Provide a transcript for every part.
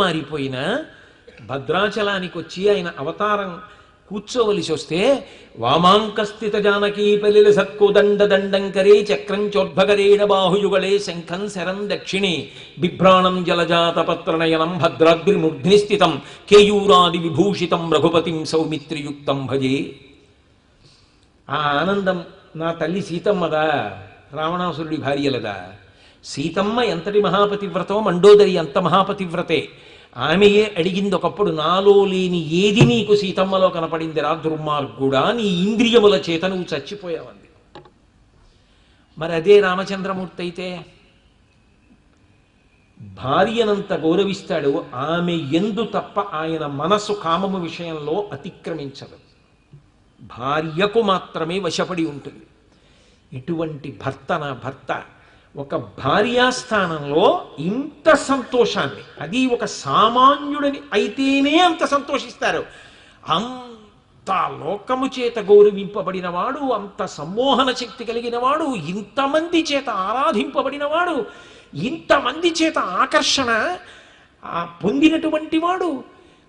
మారిపోయినా భద్రాచలానికి వచ్చి ఆయన అవతారం కూర్చోవలసి వస్తే వామాంకస్థిత జానకీ పలిల సత్కుదండ దండంకరే చక్రం చోద్భగరేణ బాహుయుగళే శంఖం శరం దక్షిణే బిభ్రాణం జలజాత పత్రనయనం భద్రాద్రిమూర్ధ్ని స్థితం కేయూరాది విభూషితం రఘుపతిం సౌమిత్రియుక్తం భజే. ఆ ఆనందం నా తల్లి సీతమ్మదా, రావణాసురుడి భార్యలదా? సీతమ్మ ఎంతటి మహాపతివ్రతో, మండోదరి అంత మహాపతివ్రతే. ఆమెయే అడిగింది ఒకప్పుడు, నాలో లేని ఏది నీకు సీతమ్మలో కనపడింది రా దుర్మార్గుడా, నీ ఇంద్రియముల చేత నువ్వు చచ్చిపోయావంది. మరి అదే రామచంద్రమూర్తి అయితే భార్యనంత గౌరవిస్తాడు, ఆమె ఎందు తప్ప ఆయన మనసు కామము విషయంలో అతిక్రమించదు, భార్యకు మాత్రమే వశపడి ఉంటుంది. ఇటువంటి భర్త నా భర్త ఒక భార్యాస్థానంలో ఇంత సంతోషాన్ని, అది ఒక సామాన్యుడిని అయితేనే అంత సంతోషిస్తారు. అంత లోకము చేత గౌరవింపబడినవాడు, అంత సమ్మోహన శక్తి కలిగినవాడు, ఇంతమంది చేత ఆరాధింపబడినవాడు, ఇంతమంది చేత ఆకర్షణ పొందినటువంటి వాడు,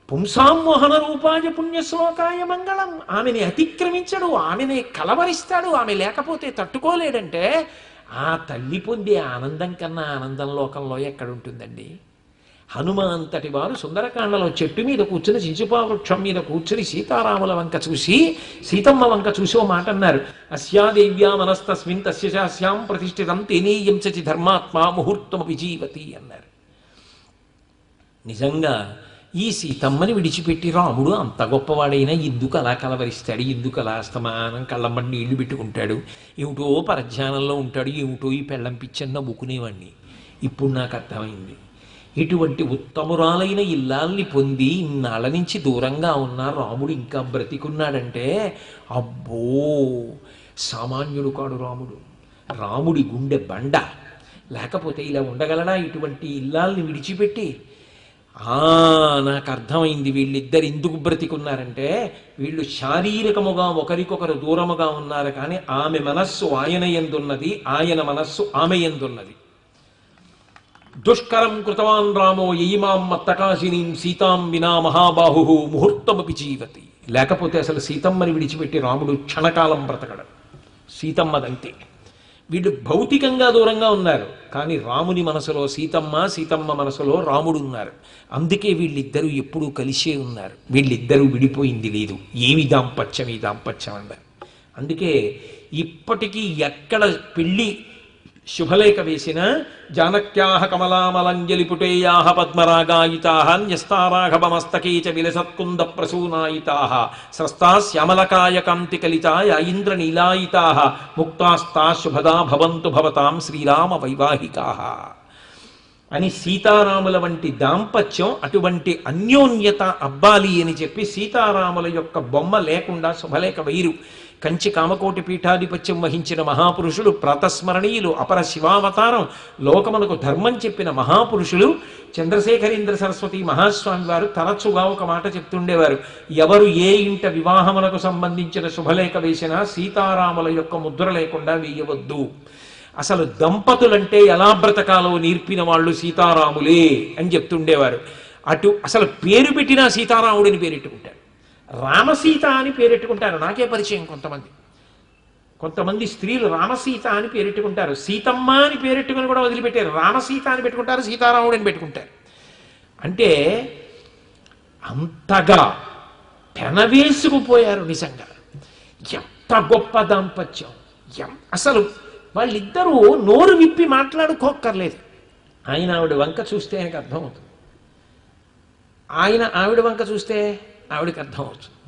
పుంసామోహన రూపాయ పుణ్యశ్లోకాయ మంగళం. ఆమెని అతిక్రమించడు, ఆమెని కలవరిస్తాడు. ఆమె లేకపోతే తట్టుకోలేడంటే ఆ తల్లి పొందే ఆనందం కన్నా ఆనందం లోకంలో ఎక్కడుంటుందండి? హనుమ అంతటి వారు సుందరకాండలో చెట్టు మీద కూర్చుని, శిశుపావృక్షం మీద కూర్చుని సీతారాముల వంక చూసి, సీతమ్మ వంక చూసి ఓ మాట అన్నారు, అస్యాదేవ్యా మనస్తస్మిన్ తస్య శాస్యాం ప్రతిష్ఠితం తేనేయం చచి ధర్మాత్మ ముహూర్తమపి జీవతి అన్నారు. నిజంగా ఈ సీతమ్మని విడిచిపెట్టి రాముడు అంత గొప్పవాడైనా ఎందుకు అలా కలవరిస్తాడు? ఎందుకు అలా అస్తమానం కళ్ళమ్మని నీళ్లు పెట్టుకుంటాడు? ఏమిటో పరధ్యానంలో ఉంటాడు, ఏమిటో ఈ పెళ్ళం పిచ్చని నవ్వుకునేవాడిని. ఇప్పుడు నాకు అర్థమైంది. ఇటువంటి ఉత్తమురాలైన ఇల్లాల్ని పొంది ఇన్నాళ్ళ నుంచి దూరంగా ఉన్న రాముడు ఇంకా బ్రతికున్నాడంటే అబ్బో, సామాన్యుడు కాడు రాముడు. రాముడి గుండె బండ. లేకపోతే ఇలా ఉండగలడా ఇటువంటి ఇల్లాల్ని విడిచిపెట్టి? నాకు అర్థమైంది వీళ్ళిద్దరు ఎందుకు బ్రతికున్నారంటే, వీళ్ళు శారీరకముగా ఒకరికొకరు దూరముగా ఉన్నారు, కానీ ఆమె మనస్సు ఆయన యందున్నది, ఆయన మనస్సు ఆమె యందున్నది. దుష్కరం కృతవాన్ రామో యయిమాం మత్తకాశినీం సీతాం వినా మహాబాహు ముహూర్తమపి జీవతి. లేకపోతే అసలు సీతమ్మని విడిచిపెట్టి రాముడు క్షణకాలం బ్రతకడు. సీతమ్మదంతే. వీళ్ళు భౌతికంగా దూరంగా ఉన్నారు, కానీ రాముని మనసులో సీతమ్మ, సీతమ్మ మనసులో రాముడు ఉన్నారు. అందుకే వీళ్ళిద్దరూ ఎప్పుడూ కలిసే ఉన్నారు. వీళ్ళిద్దరూ విడిపోయింది లేదు. ఏమి దాంపత్యం, ఈ దాంపత్యం అన్నారు. అందుకే ఇప్పటికీ ఎక్కడ పెళ్ళి శుభలేఖ వేసిన జానక్యాహ కమలామలంజలిపుటేయాహ పద్మరాగాయితాహ న్యస్తారాఘవమస్తకే చ విలసత్కుంద ప్రసూనాయితాహ స్రస్తా శ్యామలకాయ కాంతి కలితాయ ఇంద్రనీలాయితాహ ముక్తాస్తా శుభదా భవంతు భవతాం శ్రీరామ వైవాహికాహ అని సీతారాముల వంటి దాంపత్యం, అటువంటి అన్యోన్యత అబ్బాలి అని చెప్పి సీతారాముల యొక్క బొమ్మ లేకుండా శుభలేఖ వైరు. కంచి కామకోటి పీఠాధిపత్యం వహించిన మహాపురుషులు, ప్రాతస్మరణీయులు, అపర శివావతారం, లోకమునకు ధర్మం చెప్పిన మహాపురుషులు చంద్రశేఖరేంద్ర సరస్వతి మహాస్వామి వారు తరచుగా ఒక మాట చెప్తుండేవారు, ఎవరు ఏ ఇంట వివాహమునకు సంబంధించిన శుభలేఖ వేసినా సీతారాముల యొక్క ముద్ర లేకుండా వేయవద్దు. అసలు దంపతులంటే ఎలా బ్రతకాలో నేర్పిన వాళ్ళు సీతారాములే అని చెప్తుండేవారు. అటు అసలు పేరు పెట్టినా సీతారాముడిని పేరెట్టుకుంటారు, రామసీత అని పేరెట్టుకుంటారు. నాకే పరిచయం కొంతమంది స్త్రీలు రామసీత అని పేరెట్టుకుంటారు, సీతమ్మ అని పేరెట్టుకుని కూడా వదిలిపెట్టారు, రామసీత అని పెట్టుకుంటారు, సీతారాముడిని పెట్టుకుంటారు. అంటే అంతగా పెనవేసుకుపోయారు. నిజంగా ఎంత గొప్ప దాంపత్యం! అసలు వాళ్ళిద్దరూ నోరు విప్పి మాట్లాడుకోక్కర్లేదు. ఆయన ఆవిడ వంక చూస్తే ఆయనకు అర్థమవుతుంది, ఆయన ఆవిడ వంక చూస్తే ఆవిడకి అర్థమవుతుంది.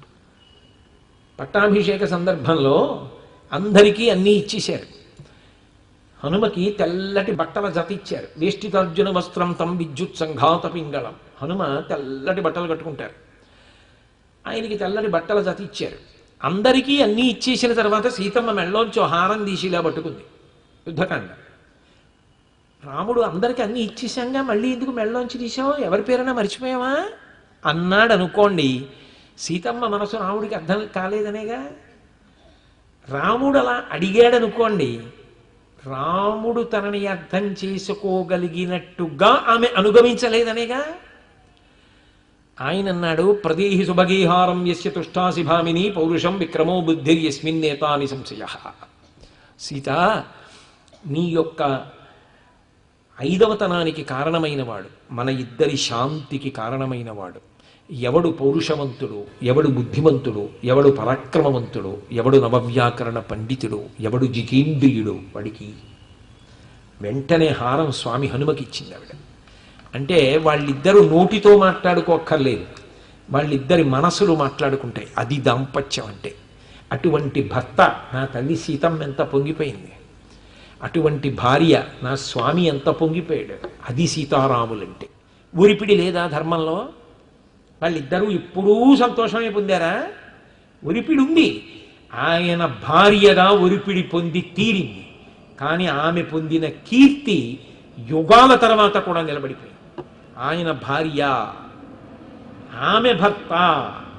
పట్టాభిషేక సందర్భంలో అందరికీ అన్నీ ఇచ్చేశారు. హనుమకి తెల్లటి బట్టల జత ఇచ్చారు. వేష్టితార్జున వస్త్రం తం విద్యుత్ సంఘాత పింగళం. హనుమ తెల్లటి బట్టలు కట్టుకుంటారు, ఆయనకి తెల్లటి బట్టల జత ఇచ్చారు. అందరికీ అన్నీ ఇచ్చేసిన తర్వాత సీతమ్మ మెళ్ళలోంచి హారం తీసి ఇలా పట్టుకుంది. యుద్ధకాండ. రాముడు అందరికీ అన్నీ ఇచ్చేసాంగా, మళ్ళీ ఎందుకు మెళ్ళలోంచి తీసావు, ఎవరి పేరైనా మర్చిపోయావా అన్నాడు అనుకోండి, సీతమ్మ మనసు రాముడికి అర్థం కాలేదనేగా. రాముడు అలా అడిగాడనుకోండి, రాముడు తనని అర్థం చేసుకోగలిగినట్టుగా ఆమె అనుగమించలేదనేగా. ఆయన అన్నాడు, ప్రదేహి సుభగీహారం యస్య తుష్టాసి భామిని పౌరుషం విక్రమో బుద్ధిర్యస్మిన్నేతాని సంశయ. సీత, నీ యొక్క ఐదవతనానికి కారణమైనవాడు, మన ఇద్దరి శాంతికి కారణమైనవాడు, ఎవడు పౌరుషవంతుడు, ఎవడు బుద్ధిమంతుడు, ఎవడు పరాక్రమవంతుడు, ఎవడు నవవ్యాకరణ పండితుడు, ఎవడు జితేంద్రియుడు, వాడికి వెంటనే హారం స్వామి హనుమకి ఇచ్చింది ఆవిడ. అంటే వాళ్ళిద్దరూ నోటితో మాట్లాడుకోక్కర్లేదు, వాళ్ళిద్దరి మనసులు మాట్లాడుకుంటాయి. అది దాంపత్యం అంటే. అటువంటి భర్త నా తల్లి సీతమ్మ ఎంత పొంగిపోయింది, అటువంటి భార్య నా స్వామి ఎంత పొంగిపోయాడు. అది సీతారాములంటే. ఊరిపిడి లేదా ధర్మంలో? వాళ్ళిద్దరూ ఎప్పుడూ సంతోషమే పొందారా? ఒరిపిడి ఉంది. ఆయన భార్యగా ఒరిపిడి పొంది తీరింది, కానీ ఆమె పొందిన కీర్తి యుగాల తర్వాత కూడా నిలబడిపోయింది. ఆయన భార్య, ఆమె భర్త,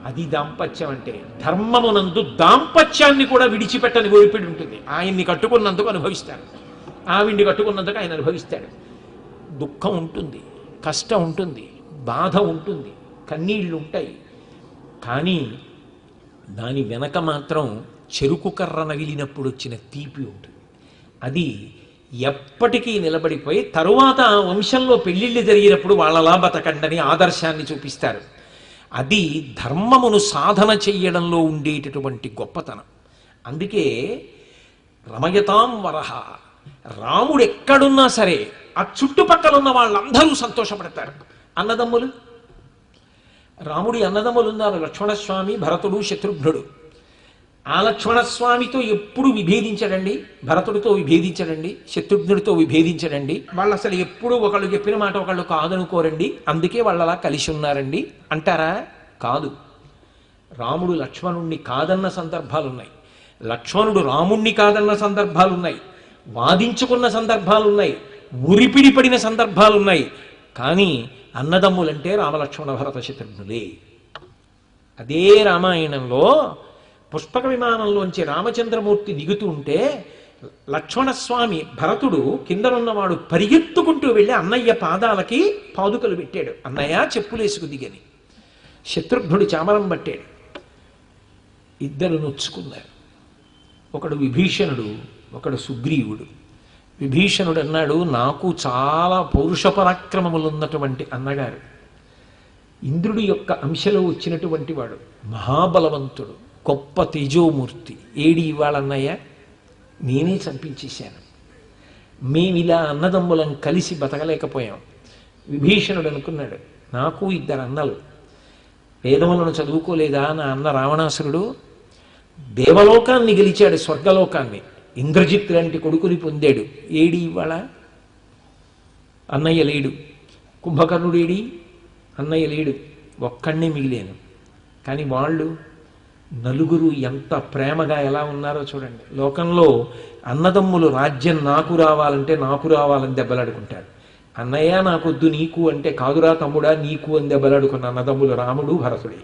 అది దాంపత్యం అంటే. ధర్మమునందు దాంపత్యాన్ని కూడా విడిచిపెట్టని ఒరిపిడి ఉంటుంది. ఆయన్ని కట్టుకున్నందుకు అనుభవిస్తాడు, ఆవిడ్ని కట్టుకున్నందుకు ఆయన అనుభవిస్తాడు. దుఃఖం ఉంటుంది, కష్టం ఉంటుంది, బాధ ఉంటుంది, కన్నీళ్ళు ఉంటాయి. కానీ దాని వెనక మాత్రం చెరుకు కర్ర నగిలినప్పుడు వచ్చిన తీపి ఉంటుంది. అది ఎప్పటికీ నిలబడిపోయి తరువాత వంశంలో పెళ్లిళ్ళు జరిగినప్పుడు వాళ్ళలా బతకండని ఆదర్శాన్ని చూపిస్తారు. అది ధర్మమును సాధన చెయ్యడంలో ఉండేటటువంటి గొప్పతనం. అందుకే రమయతాం వరహ, రాముడు ఎక్కడున్నా సరే ఆ చుట్టుపక్కల ఉన్న వాళ్ళందరూ సంతోషపడతారు. అన్నదమ్ములు, రాముడి అన్నదమ్ములు ఉన్నారు, లక్ష్మణస్వామి, భరతుడు, శత్రుఘ్నుడు. ఆ లక్ష్మణస్వామితో ఎప్పుడు విభేదించడండి, భరతుడితో విభేదించడండి, శత్రుఘ్నుడితో విభేదించడండి. వాళ్ళు అసలు ఎప్పుడు ఒకళ్ళు చెప్పిన మాట ఒకళ్ళు కాదనుకోరండి, అందుకే వాళ్ళు అలా కలిసి ఉన్నారండి అంటారా? కాదు. రాముడు లక్ష్మణుణ్ణి కాదన్న సందర్భాలున్నాయి, లక్ష్మణుడు రాముణ్ణి కాదన్న సందర్భాలున్నాయి, వాదించుకున్న సందర్భాలున్నాయి, ఉరిపిడి పడిన సందర్భాలున్నాయి. కానీ అన్నదమ్ములంటే రామలక్ష్మణ భరత శత్రుఘ్నులే. అదే రామాయణంలో పుష్పక విమానంలోంచి రామచంద్రమూర్తి దిగుతూ ఉంటే లక్ష్మణస్వామి, భరతుడు కిందనున్నవాడు పరిగెత్తుకుంటూ వెళ్ళి అన్నయ్య పాదాలకి పాదుకలు పెట్టాడు. అన్నయ్య చెప్పులేసుకు దిగని. శత్రుఘ్నుడు చామరం పట్టాడు. ఇద్దరు నొచ్చుకున్నారు. ఒకడు విభీషణుడు, ఒకడు సుగ్రీవుడు. విభీషణుడు అన్నాడు, నాకు చాలా పౌరుష పరాక్రమములు ఉన్నటువంటి అన్నగారు, ఇంద్రుడి యొక్క అంశలో వచ్చినటువంటి వాడు, మహాబలవంతుడు, గొప్ప తేజోమూర్తి. ఏడి ఇవాళన్నయ్య, నేనే చంపించేశాను. మేమిలా అన్నదమ్ములం కలిసి బతకలేకపోయాం. విభీషణుడు అనుకున్నాడు, నాకు ఇద్దరు అన్నలు, వేదములను చదువుకోలేదా నా అన్న రావణాసురుడు? దేవలోకాన్ని గెలిచాడు, స్వర్గలోకాన్ని, ఇంద్రజిత్ లాంటి కొడుకుని పొందాడు. ఏడి ఇవాళ? అన్నయ్య లేడు. కుంభకర్ణుడేడి? అన్నయ్య లేడు. ఒక్కడినే మిగిలేను. కానీ వాళ్ళు నలుగురు ఎంత ప్రేమగా ఎలా ఉన్నారో చూడండి. లోకంలో అన్నదమ్ములు రాజ్యం నాకు రావాలంటే నాకు రావాలని దెబ్బలాడుకుంటారు. అన్నయ్య నాకొద్దు నీకు అంటే కాదురా తమ్ముడా నీకు అని దెబ్బలాడుకున్న అన్నదమ్ములు రాముడు, భరతుడే.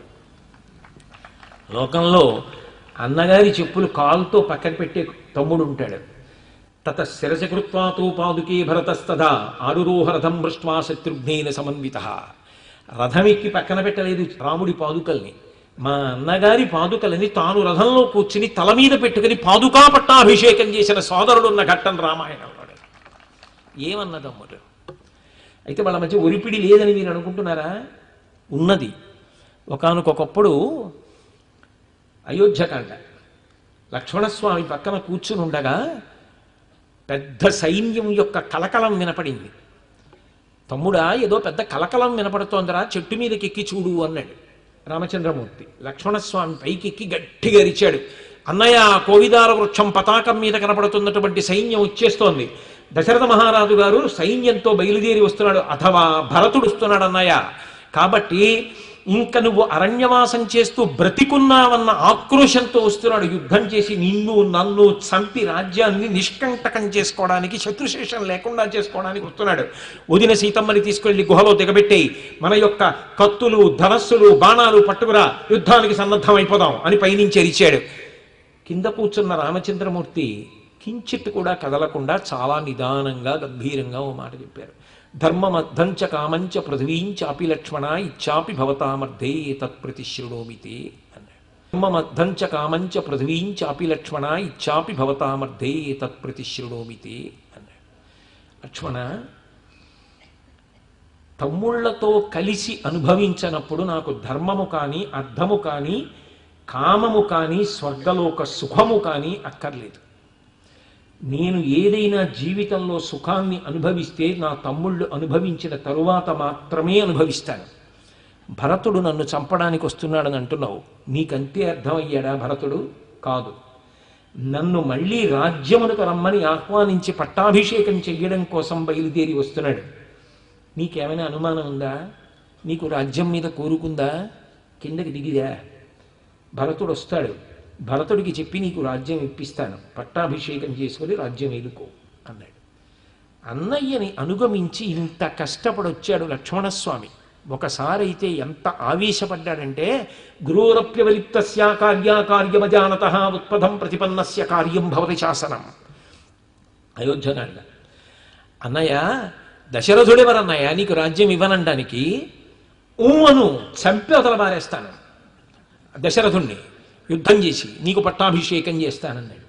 లోకంలో అన్నగారి చెప్పులు కాలుతో పక్కన పెట్టే తమ్ముడు ఉంటాడు. తత శిరసకృత్వాతో పాదుకే భరతస్తదా ఆరురోహ రథం మృష్ట్వా శత్రుఘ్నేన సమన్విత. రథమెక్కి పక్కన పెట్టలేదు రాముడి పాదుకల్ని, మా అన్నగారి పాదుకలని తాను రథంలో కూర్చుని తల మీద పెట్టుకుని పాదుకా పట్టాభిషేకం చేసిన సోదరుడున్న ఘట్టం రామాయణంలో. ఏమన్నదమ్ముడు? అయితే వాళ్ళ మధ్య ఒరిపిడి లేదని మీరు అనుకుంటున్నారా? ఉన్నది. ఒకానొకప్పుడు అయోధ్యకాండ, లక్ష్మణస్వామి పక్కన కూర్చుని ఉండగా పెద్ద సైన్యం యొక్క కలకలం వినపడింది. తమ్ముడా ఏదో పెద్ద కలకలం వినపడుతోందిరా, చెట్టు మీదకి ఎక్కి చూడు అన్నాడు రామచంద్రమూర్తి. లక్ష్మణస్వామి పైకెక్కి గట్టిగా అరిచాడు, అన్నయ్య కోవిదార వృక్షం పతాకం మీద కనపడుతున్నటువంటి సైన్యం వచ్చేస్తోంది. దశరథ మహారాజు గారు సైన్యంతో బయలుదేరి వస్తున్నాడు, అథవా భరతుడు వస్తున్నాడు అన్నయ్య. కాబట్టి ఇంక నువ్వు అరణ్యవాసం చేస్తూ బ్రతికున్నావన్న ఆక్రోశంతో వస్తున్నాడు. యుద్ధం చేసి నిన్ను నన్ను చంపి రాజ్యాన్ని నిష్కంటకం చేసుకోవడానికి, శత్రుశేషం లేకుండా చేసుకోవడానికి వస్తున్నాడు. వదిన సీతమ్మని తీసుకెళ్లి గుహలో దిగబెట్టేయి, మన యొక్క కత్తులు ధనస్సులు బాణాలు పట్టుకురా, యుద్ధానికి సన్నద్ధం అయిపోదాం అని పైనుంచి అరిచాడు. కింద కూర్చున్న రామచంద్రమూర్తి కించిత్ కూడా కదలకుండా చాలా నిదానంగా గంభీరంగా ఓ మాట చెప్పారు. ధర్మమద్ధంచ కామంచ పృథివీంచాపి లక్ష్మణ ఇచ్చాపి భవతామర్థే తత్ప్రతిశృణోమితే అన్నాడు. ధర్మమద్ధంచ కామంచ పృథివీంచాపి లక్ష్మణ ఇచ్చాపి భవతామర్థే తత్ప్రతిశృణోమితే అన్నాడు. లక్ష్మణ, తమ్ముళ్లతో కలిసి అనుభవించనప్పుడు నాకు ధర్మము కానీ అర్థము కానీ కామము కానీ స్వర్గలోక సుఖము కానీ అక్కర్లేదు. నేను ఏదైనా జీవితంలో సుఖాన్ని అనుభవిస్తే నా తమ్ముళ్ళు అనుభవించిన తరువాత మాత్రమే అనుభవిస్తాను. భరతుడు నన్ను చంపడానికి వస్తున్నాడని అంటున్నావు, నీకంతే అర్థమయ్యాడా భరతుడు? కాదు. నన్ను మళ్ళీ రాజ్యమునకు రమ్మని ఆహ్వానించి పట్టాభిషేకం చెయ్యడం కోసం బయలుదేరి వస్తున్నాడు. నీకేమైనా అనుమానం ఉందా? నీకు రాజ్యం మీద కోరుకుందా? కిందకి దిగిదా? భరతుడు వస్తాడు, భరతుడికి చెప్పి నీకు రాజ్యం ఇప్పిస్తాను, పట్టాభిషేకం చేసుకొని రాజ్యం ఏలుకో అన్నాడు. అన్నయ్యని అనుగమించి ఇంత కష్టపడొచ్చాడు లక్ష్మణస్వామి. ఒకసారి అయితే ఎంత ఆవేశపడ్డాడంటే, గురోరప్యవలిప్తస్యా కార్యాకార్యమజానత ఉత్పదం ప్రతిపన్నస్య కార్యం భవతి శాసనం. అయోధ్యనాడు, అన్నయ్య దశరథుడెవరన్నయ్య నీకు రాజ్యం ఇవ్వనండానికి? అను, చంపి అవతల బారేస్తాను దశరథుణ్ణి, యుద్ధం చేసి నీకు పట్టాభిషేకం చేస్తానన్నాడు.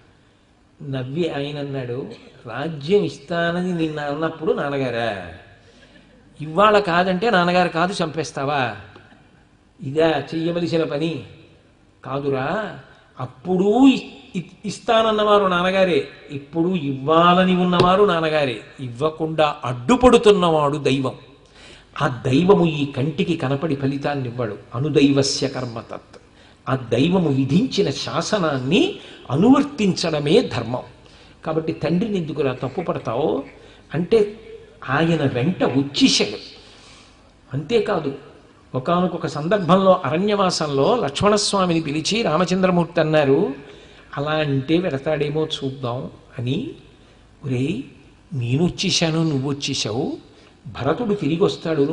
నవ్వి ఆయన అన్నాడు, రాజ్యం ఇస్తానని నిన్న అన్నప్పుడు నాన్నగారా, ఇవాళ కాదంటే నాన్నగారు కాదు చంపేస్తావా? ఇదా చెయ్యవలసిన పని? కాదురా, అప్పుడు ఇస్తానన్నవారు నాన్నగారే, ఇప్పుడు ఇవ్వాలని ఉన్నవారు నాన్నగారే. ఇవ్వకుండా అడ్డుపడుతున్నవాడు దైవం. ఆ దైవము ఈ కంటికి కనపడి ఫలితాన్ని ఇవ్వడు. అనుదైవస్య కర్మతత్. ఆ దైవము విధించిన శాసనాన్ని అనువర్తించడమే ధర్మం. కాబట్టి తండ్రిని ఎందుకురా తప్పు పడతావు అంటే ఆయన వెంట వచ్చేసాడు. అంతేకాదు, ఒకానొక సందర్భంలో అరణ్యవాసంలో లక్ష్మణస్వామిని పిలిచి రామచంద్రమూర్తి అన్నారు, అలా అంటే వెడతాడేమో చూద్దాం అని. ఒరేయ్, నేను వచ్చేసాను, నువ్వు వచ్చేసావు, భరతుడు తిరిగి వస్తాడు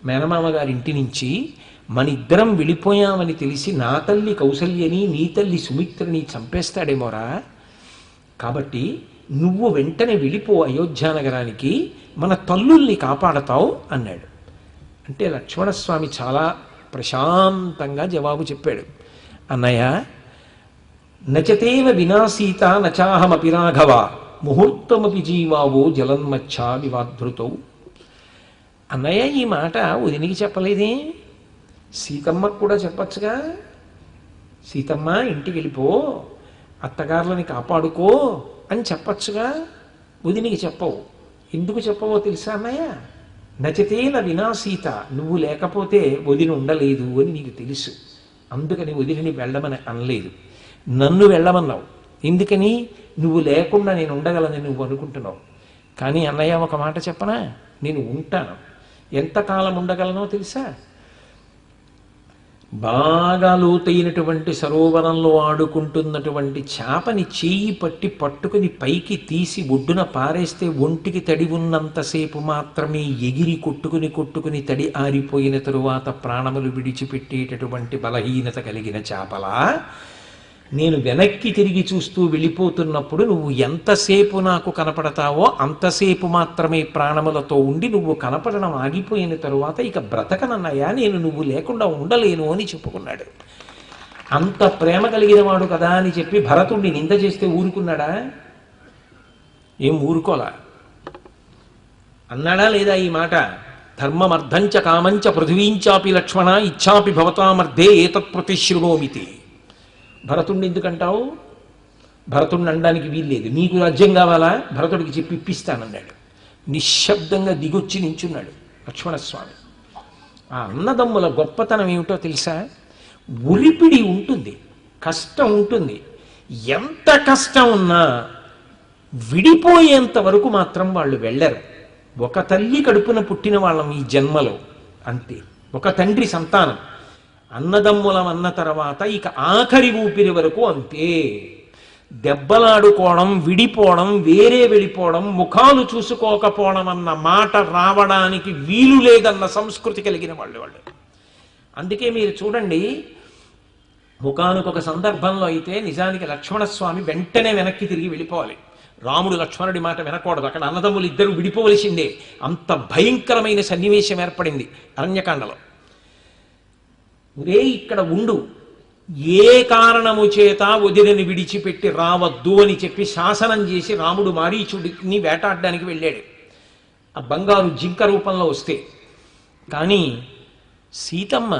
మేనమామ గారింటి నుంచి, మన ఇద్దరం వెళ్ళిపోయామని తెలిసి నా తల్లి కౌసల్యని నీ తల్లి సుమిత్రని చంపేస్తాడేమోరా. కాబట్టి నువ్వు వెంటనే వెళ్ళిపో అయోధ్యానగరానికి, మన తల్లుల్ని కాపాడతావు అన్నాడు. అంటే లక్ష్మణస్వామి చాలా ప్రశాంతంగా జవాబు చెప్పాడు, అన్నయ్య నచతేవ వినాశీత నచాహమపి రాఘవ ముహూర్తమపి జీవావో జలన్మచ్చా వివాధృతౌ. అన్నయ్య ఈ మాట వదినికి చెప్పలేదే, సీతమ్మకు కూడా చెప్పచ్చుగా. సీతమ్మ ఇంటికి వెళ్ళిపో, అత్తగారులని కాపాడుకో అని చెప్పచ్చుగా, వదినికి చెప్పవు. ఎందుకు చెప్పవో తెలుసా అన్నయ్య? నచతేన వినాశీత, నువ్వు లేకపోతే వదిన ఉండలేదు అని నీకు తెలుసు, అందుకని వదిలిని వెళ్ళమని అనలేదు. నన్ను వెళ్ళమన్నావు, ఎందుకని? నువ్వు లేకుండా నేను ఉండగలని నువ్వు అనుకుంటున్నావు. కానీ అన్నయ్య ఒక మాట చెప్పనా, నేను ఉంటాను. ఎంతకాలం ఉండగలనో తెలుసా? బాగా లోతైనటువంటి సరోవరంలో ఆడుకుంటున్నటువంటి చేపని చేయి పట్టుకుని పైకి తీసి ఒడ్డున పారేస్తే ఒంటికి తడి ఉన్నంతసేపు మాత్రమే ఎగిరి కొట్టుకుని తడి ఆరిపోయిన తరువాత ప్రాణములు విడిచిపెట్టేటటువంటి బలహీనత కలిగిన చేపలా నేను వెనక్కి తిరిగి చూస్తూ వెళ్ళిపోతున్నప్పుడు నువ్వు ఎంతసేపు నాకు కనపడతావో అంతసేపు మాత్రమే ప్రాణములతో ఉండి నువ్వు కనపడడం ఆగిపోయిన తరువాత ఇక బ్రతకనన్నయ్యా, నేను నువ్వు లేకుండా ఉండలేను అని చెప్పుకున్నాడు. అంత ప్రేమ కలిగిన వాడు కదా అని చెప్పి భరతుడిని నింద చేస్తే ఊరుకున్నాడా? ఏం ఊరుకోలా. అన్నాడా లేదా ఈ మాట? ధర్మమర్థంచ కామంచ పృథివీంచాపి లక్ష్మణ ఇచ్చాపి భవతామర్థే ఏతత్ ప్రతిశృణోమితి. భరతుడిని ఎందుకంటావు? భరతుడిని అనడానికి వీల్లేదు. నీకు రాజ్యం కావాలా? భరతుడికి చెప్పి ఇప్పిస్తానన్నాడు. నిశ్శబ్దంగా దిగొచ్చి నించున్నాడు లక్ష్మణస్వామి. ఆ అన్నదమ్ముల గొప్పతనం ఏమిటో తెలుసా? ఉరిపిడి ఉంటుంది, కష్టం ఉంటుంది. ఎంత కష్టం ఉన్నా విడిపోయేంత వరకు మాత్రం వాళ్ళు వెళ్ళరు. ఒక తల్లి కడుపున పుట్టిన వాళ్ళం ఈ జన్మలో, అంతే. ఒక తండ్రి సంతానం, అన్నదమ్ములం అన్న తర్వాత ఇక ఆఖరి ఊపిరి వరకు అంతే. దెబ్బలాడుకోవడం, విడిపోవడం, వేరే వెళ్ళిపోవడం, ముఖాలు చూసుకోకపోవడం అన్న మాట రావడానికి వీలు లేదన్న సంస్కృతి కలిగిన వాళ్ళు. అందుకే మీరు చూడండి, ఒకానొక సందర్భంలో అయితే నిజానికి లక్ష్మణస్వామి వెంటనే వెనక్కి తిరిగి వెళ్ళిపోవాలి. రాముడు లక్ష్మణుడి మాట వినకూడదు, అక్కడ అన్నదమ్ములు ఇద్దరు విడిపోవలసిందే. అంత భయంకరమైన సన్నివేశం ఏర్పడింది అరణ్యకాండలో. ఒరే ఇక్కడ ఉండు, ఏ కారణము చేత వదిలిని విడిచిపెట్టి రావద్దు అని చెప్పి శాసనం చేసి రాముడు మారీచుడిని వేటాడడానికి వెళ్ళాడు, ఆ బంగారు జింక రూపంలో వస్తే. కానీ సీతమ్మ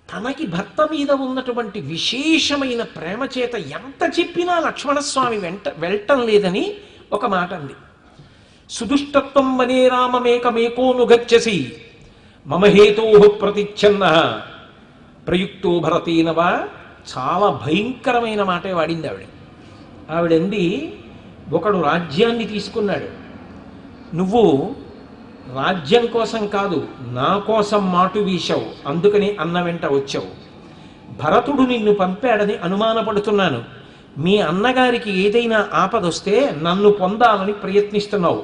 తనకి భర్త మీద ఉన్నటువంటి విశేషమైన ప్రేమ చేత ఎంత చెప్పినా లక్ష్మణస్వామి వెళ్ళటం లేదని ఒక మాట అంది. సుదుష్టత్వం వనే రామమేకమేకోను గచ్చసి మమ హేతో ప్రతిచ్ఛన్న ప్రయుక్తో భరతేనవా. చాలా భయంకరమైన మాటే వాడింది ఆవిడ. ఆవిడంది, ఒకడు రాజ్యాన్ని తీసుకున్నాడు, నువ్వు రాజ్యం కోసం కాదు నా కోసం మాటు వీశావు, అందుకని అన్న వెంట వచ్చావు. భరతుడు నిన్ను పంపాడని అనుమానపడుతున్నాను. మీ అన్నగారికి ఏదైనా ఆపదొస్తే నన్ను పొందాలని ప్రయత్నిస్తున్నావు.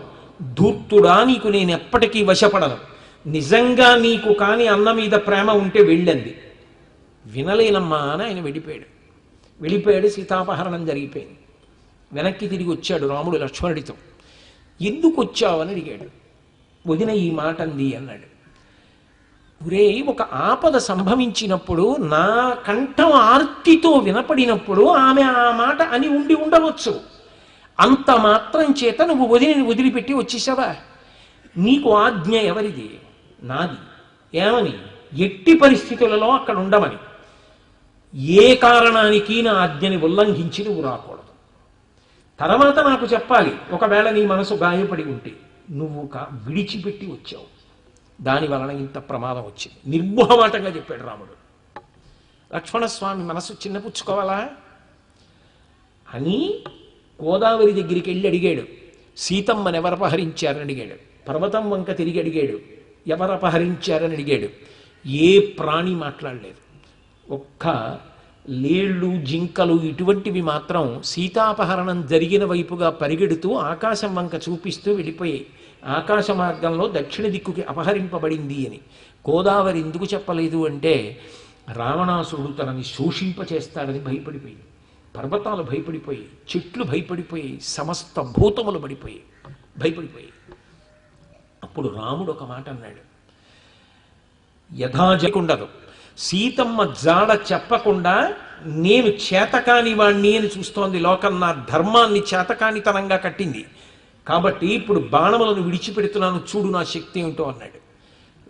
ధూర్తుడా, నీకు నేను ఎప్పటికీ వశపడను. నిజంగా నీకు కాని అన్న మీద ప్రేమ ఉంటే వెళ్ళంది. వినలేనమ్మా అని ఆయన వెళ్ళిపోయాడు. సీతాపహరణం జరిగిపోయింది. వెనక్కి తిరిగి వచ్చాడు రాముడు లక్ష్మణుడితో. ఎందుకు వచ్చావని అడిగాడు. వదిన ఈ మాట అంది అన్నాడు. ఒరే, ఒక ఆపద సంభవించినప్పుడు నా కంఠం ఆర్తితో వినపడినప్పుడు ఆమె ఆ మాట అని ఉండవచ్చు. అంత మాత్రం చేత నువ్వు వదిలిపెట్టి వచ్చేసావా? నీకు ఆజ్ఞ ఎవరిది? నాది. ఏమని? ఎట్టి పరిస్థితులలో అక్కడ ఉండమని. ఏ కారణానికి నా ఆజ్ఞని ఉల్లంఘించి నువ్వు రాకూడదు. తర్వాత నాకు చెప్పాలి, ఒకవేళ నీ మనసు గాయపడి ఉంటే. నువ్వు విడిచిపెట్టి వచ్చావు, దాని వలన ఇంత ప్రమాదం వచ్చింది. నిర్మోహమాటంగా చెప్పాడు రాముడు. లక్ష్మణస్వామి మనసు చిన్నపుచ్చుకోవాలా అని గోదావరి దగ్గరికి వెళ్ళి అడిగాడు, సీతమ్మని ఎవరు అపహరించారని అడిగాడు. పర్వతం వంక తిరిగి అడిగాడు, ఎవరు అపహరించారని అడిగాడు. ఏ ప్రాణి మాట్లాడలేదు. ఒక్క లేళ్ళు, జింకలు ఇటువంటివి మాత్రం సీతాపహరణం జరిగిన వైపుగా పరిగెడుతూ ఆకాశం వంక చూపిస్తూ వెళ్ళిపోయాయి. ఆకాశ మార్గంలో దక్షిణ దిక్కుకి అపహరింపబడింది అని. గోదావరి ఎందుకు చెప్పలేదు అంటే రావణాసురుడు తనని శోషింపచేస్తాడని భయపడిపోయి, పర్వతాలు భయపడిపోయి, చెట్లు భయపడిపోయి, సమస్త భూతములు భయపడిపోయి. అప్పుడు రాముడు ఒక మాట అన్నాడు, యథాజకుండదు. సీతమ్మ జాడ చెప్పకుండా నేను చేతకాని వాణ్ణి అని చూస్తోంది లోకం. నా ధర్మాన్ని చేతకానితనంగా కట్టింది కాబట్టి ఇప్పుడు బాణములను విడిచిపెడుతున్నాను, చూడు నా శక్తి ఏమిటో అన్నాడు.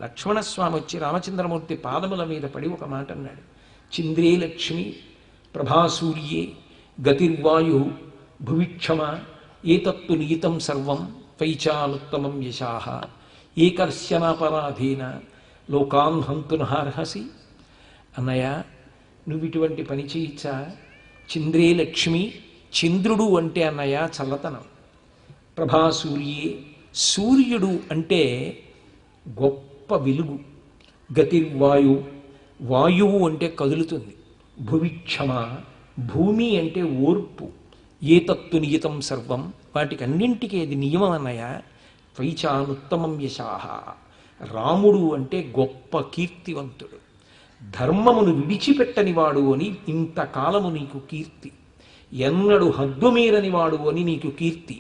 లక్ష్మణస్వామి వచ్చి రామచంద్రమూర్తి పాదముల మీద పడి ఒక మాట అన్నాడు. చింద్రే లక్ష్మి ప్రభాసూర్యే గతిర్వాయు భువిక్షమ ఏతత్తు నిహితం సర్వం వైచానుత్తమం యశాః ఏకర్శనాపరాధేన లోకాన్ హంతునర్హసి. అన్నయ్య, నువ్వు ఇటువంటి పని చేయచ్చా? చింద్రే లక్ష్మి, చంద్రుడు అంటే అన్నయ్య చల్లతనం. ప్రభాసూర్యే, సూర్యుడు అంటే గొప్ప వెలుగు. గతిర్వాయు, వాయువు అంటే కదులుతుంది. భువిక్షమ, భూమి అంటే ఓర్పు. ఏతత్తు నియతం సర్వం, వాటికి అన్నింటికీ అది నియమం అన్నయ్య. వైచానుత్తమం యశాః, రాముడు అంటే గొప్ప కీర్తివంతుడు. ధర్మమును విడిచిపెట్టని వాడు అని ఇంతకాలము నీకు కీర్తి. ఎన్నడు హద్దుమీరని వాడు అని నీకు కీర్తి.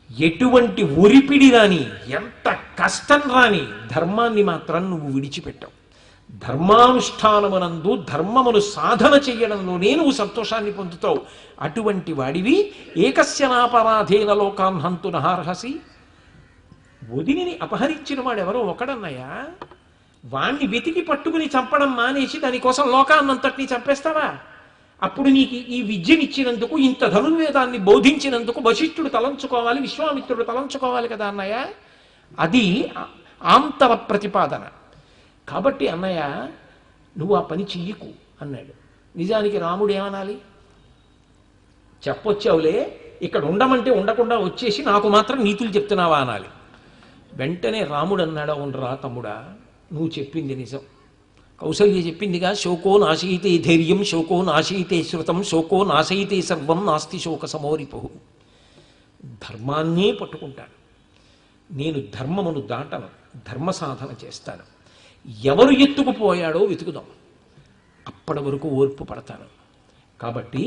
ఎటువంటి ఒరిపిడి రాని, ఎంత కష్టం రాని ధర్మాన్ని మాత్రం నువ్వు విడిచిపెట్టావు. ధర్మానుష్ఠానమునందు ధర్మమును సాధన చెయ్యడంలోనే నువ్వు సంతోషాన్ని పొందుతావు. అటువంటి వాడివి ఏకస్యనాపరాధేన లోకాన్ హంతునర్హసి. వదినిని అపహరించిన వాడెవరో ఒకడన్నయ్యా. వాణ్ణి వెతికి పట్టుకుని చంపడం మానేసి దానికోసం లోకాన్నంతటినీ చంపేస్తావా? అప్పుడు నీకు ఈ విద్యనిచ్చినందుకు, ఇంత ధనుర్వేదాన్ని బోధించినందుకు వశిష్ఠుడు తలంచుకోవాలి, విశ్వామిత్రుడు తలంచుకోవాలి కదా అన్నయ్య. అది ఆంతర ప్రతిపాదన. కాబట్టి అన్నయ్య నువ్వు ఆ పని చెయ్యకు అన్నాడు. నిజానికి రాముడు ఏమనాలి? చెప్పొచ్చావులే, ఇక్కడ ఉండమంటే ఉండకుండా వచ్చేసి నాకు మాత్రం నీతులు చెప్తున్నావా అనాలి. వెంటనే రాముడు అన్నాడు, అవునరా తమ్ముడా, నువ్వు చెప్పింది నిజం. కౌసల్య చెప్పిందిగా, శోకో నాశయితే ధైర్యం, శోకో నాశయితే శృతం, శోకో నాశయితే సర్వం, నాస్తి శోక సమోరిపు. ధర్మాన్నే పట్టుకుంటాను నేను, ధర్మమును దాటను, ధర్మ సాధన చేస్తాను. ఎవరు ఎత్తుకుపోయాడో వెతుకుదాం, అప్పటి వరకు ఓర్పు పడతాను. కాబట్టి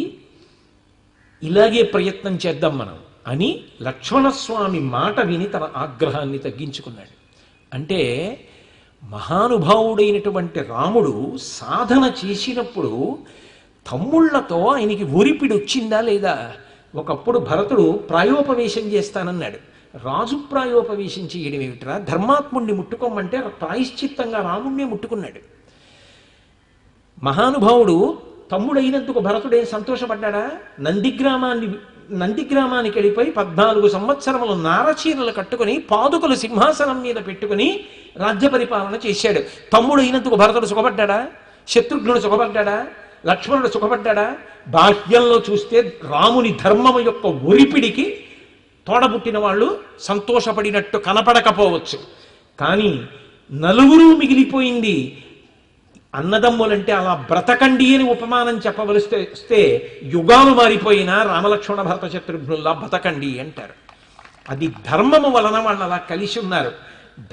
ఇలాగే ప్రయత్నం చేద్దాం మనం అని లక్ష్మణస్వామి మాట విని తన ఆగ్రహాన్ని తగ్గించుకున్నాడు. అంటే మహానుభావుడైనటువంటి రాముడు సాధన చేసినప్పుడు తమ్ముళ్లతో ఆయనకి ఒరిపిడి వచ్చిందా లేదా? ఒకప్పుడు భరతుడు ప్రాయోపవేశం చేస్తానన్నాడు. రాజు ప్రాయోపవేశం చేయడం ఏమిట్రా? ధర్మాత్ముణ్ణి ముట్టుకోమంటే ప్రాయశ్చిత్తంగా రాముణ్ణే ముట్టుకున్నాడు. మహానుభావుడు తమ్ముడైనందుకు భరతుడేం సంతోషపడ్డా? నందిగ్రామానికి వెళ్ళిపోయి 14 సంవత్సరములు నారచీరలు కట్టుకుని పాదుకలు సింహాసనం మీద పెట్టుకుని రాజ్య పరిపాలన చేశాడు. తమ్ముడైనందుకు భరతుడు సుఖపడ్డా? శత్రుఘ్నుడు సుఖపడ్డా? లక్ష్మణుడు సుఖపడ్డా? బాహ్యంలో చూస్తే రాముని ధర్మము యొక్క ఒరిపిడికి తోడబుట్టిన వాళ్ళు సంతోషపడినట్టు కనపడకపోవచ్చు, కానీ నలుగురు మిగిలిపోయింది. అన్నదమ్ములంటే అలా బ్రతకండి అని ఉపమానం చెప్పవలస్తే యుగాలు మారిపోయినా రామలక్ష్మణ భరత శత్రుఘ్నుల్లా బతకండి అంటారు. అది ధర్మము వలన వాళ్ళు అలా కలిసి ఉన్నారు.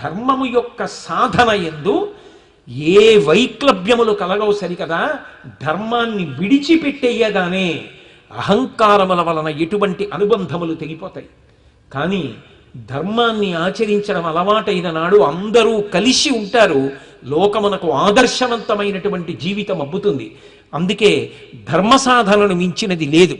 ధర్మము యొక్క సాధన యందు ఏ వైక్లభ్యములు కలగవు సరికదా, ధర్మాన్ని విడిచిపెట్టేయగానే అహంకారముల వలన ఎటువంటి అనుబంధములు తెగిపోతాయి. కానీ ధర్మాన్ని ఆచరించడం అలవాటైన నాడు అందరూ కలిసి ఉంటారు, లోకమునకు ఆదర్శవంతమైనటువంటి జీవితం అబ్బుతుంది. అందుకే ధర్మ సాధనను మించినది లేదు.